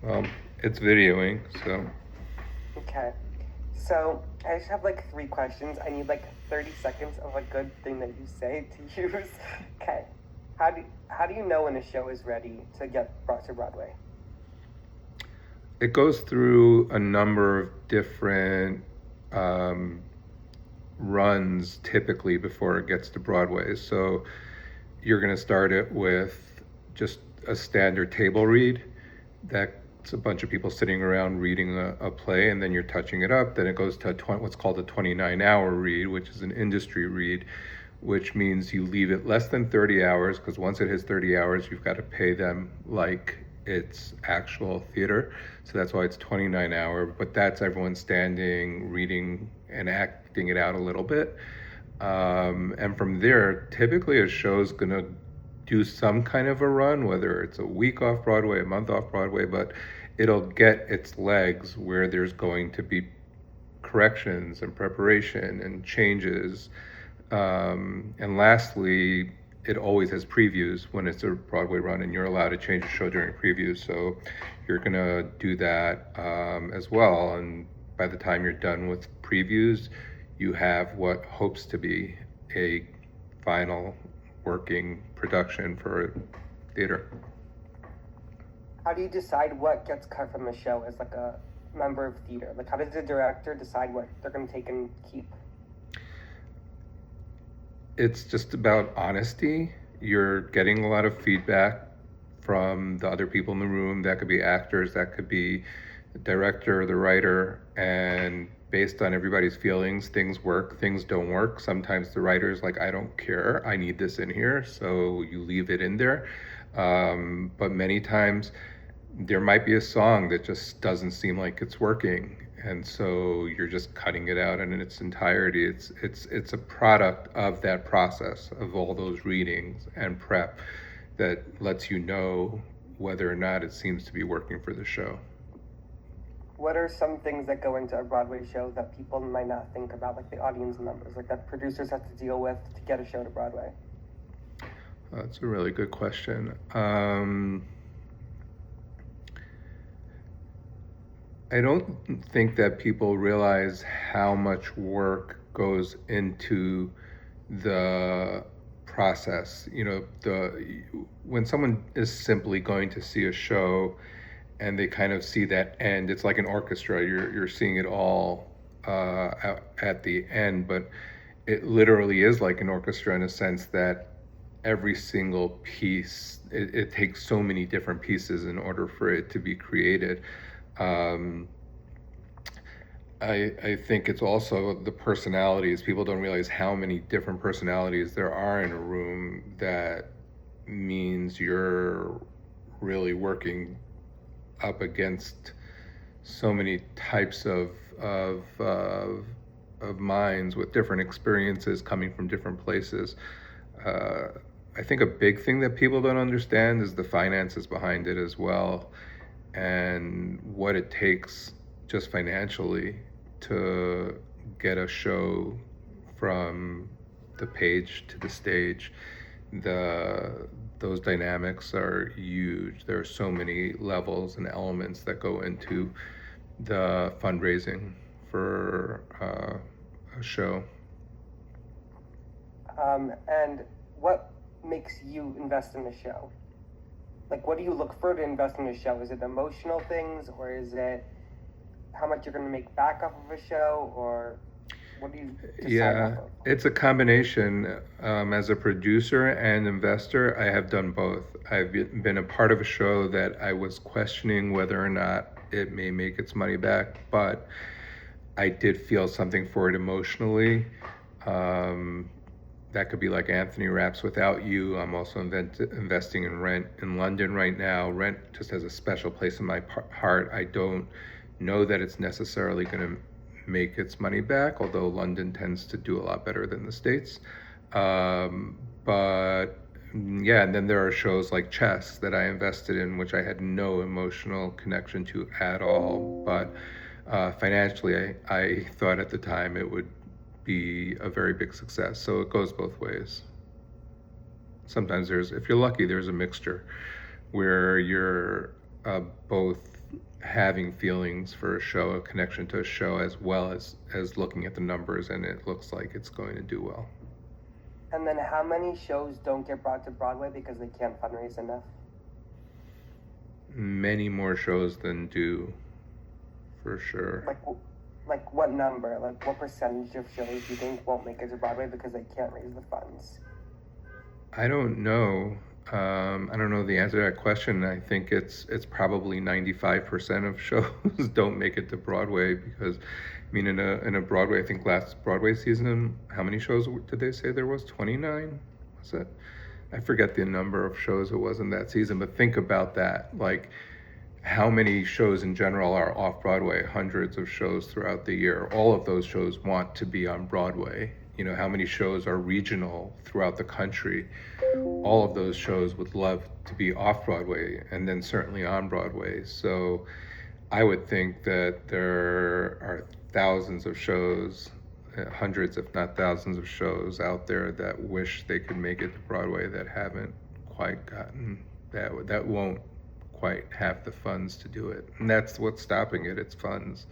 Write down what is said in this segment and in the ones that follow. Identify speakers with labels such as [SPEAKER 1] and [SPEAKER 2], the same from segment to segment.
[SPEAKER 1] Well, it's videoing, so
[SPEAKER 2] Okay. So I just have like three questions. I need like 30 seconds of a good thing that you say to use. Okay. How do you know when a show is ready to get brought to Broadway?
[SPEAKER 1] it goes through a number of different um, runs typically before it gets to Broadway. So you're going to start it with just a standard table read. That's a bunch of people sitting around reading a play, and then you're touching it up. Then it goes to what's called a 29-hour read, which is an industry read, which means you leave it less than 30 hours because once it hits 30 hours, you've got to pay them like it's actual theater. So that's why it's 29-hour, but that's everyone standing, reading, and acting it out a little bit. And from there, typically a show's going to do some kind of a run, whether it's a week off Broadway, a month off Broadway, but it'll get its legs where there's going to be corrections and preparation and changes. And lastly, it always has previews when it's a Broadway run, and you're allowed to change the show during previews. So you're going to do that as well. And by the time you're done with previews, you have what hopes to be a final working production for theater.
[SPEAKER 2] How do you decide what gets cut from the show as like a member of theater? Like how does the director decide what they're gonna take and keep?
[SPEAKER 1] It's just about honesty. You're getting a lot of feedback from the other people in the room. That could be actors, that could be the director, the writer, and based on everybody's feelings, things work, things don't work. Sometimes the writer's like, I don't care, I need this in here, so you leave it in there. But many times there might be a song that just doesn't seem like it's working, and so you're just cutting it out in its entirety. It's a product of that process of all those readings and prep that lets you know whether or not it seems to be working for the show.
[SPEAKER 2] What are some things that go into a Broadway show that people might not think about, like the audience members, like that producers have to deal with to get a show to Broadway?
[SPEAKER 1] That's a really good question. I don't think that people realize how much work goes into the process. You know, the when someone is simply going to see a show and they kind of see that end, it's like an orchestra. You're seeing it all at the end, but it literally is like an orchestra in a sense that every single piece it takes so many different pieces in order for it to be created. Um, I think it's also the personalities. People don't realize how many different personalities there are in a room. That means you're really working up against so many types of minds with different experiences coming from different places. Uh, I think a big thing that people don't understand is the finances behind it as well, and what it takes just financially to get a show from the page to the stage. The those dynamics are huge. There are so many levels and elements that go into the fundraising for a show.
[SPEAKER 2] And what makes you invest in the show? Like, what do you look for to invest in a show? Is it emotional things, or is it how much you're going to make back off of a show, or what do you decide off
[SPEAKER 1] Yeah,
[SPEAKER 2] of?
[SPEAKER 1] it's a combination. As a producer and investor, I have done both. I've been a part of a show that I was questioning whether or not it may make its money back, but I did feel something for it emotionally. Um, that could be like Anthony Raps Without You. I'm also investing in Rent in London right now. Rent just has a special place in my heart. I don't know that it's necessarily going to make its money back, although London tends to do a lot better than the States. But yeah, and then there are shows like Chess that I invested in, which I had no emotional connection to at all. But financially, I thought at the time it would be a very big success. So it goes both ways. Sometimes if you're lucky, there's a mixture where you're both having feelings for a show, a connection to a show, as well as looking at the numbers, and it looks like it's going to do well.
[SPEAKER 2] And then how many shows don't get brought to Broadway because they can't fundraise enough?
[SPEAKER 1] Many more shows than do, for sure.
[SPEAKER 2] Like what number? Like what percentage of shows do you think won't make it to Broadway because they can't raise the funds?
[SPEAKER 1] I don't know. I don't know the answer to that question. I think it's probably 95% of shows don't make it to Broadway because, I mean, in a Broadway, I think last Broadway season, how many shows did they say there was? 29? Was it? I forget the number of shows it was in that season, but think about that. Like, how many shows in general are off Broadway? Hundreds of shows throughout the year. All of those shows want to be on Broadway. You know, how many shows are regional throughout the country? All of those shows would love to be off Broadway and then certainly on Broadway. So I would think that there are thousands of shows, hundreds, if not thousands of shows out there that wish they could make it to Broadway that haven't quite gotten that won't quite have the funds to do it. And that's what's stopping it. It's funds.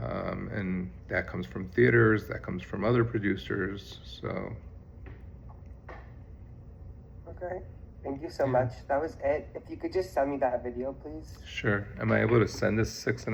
[SPEAKER 1] And that comes from theaters, that comes from other producers. So
[SPEAKER 2] Okay. Thank you so much. That was it. If you could just send me that video, please.
[SPEAKER 1] sure. Am I able to send this 6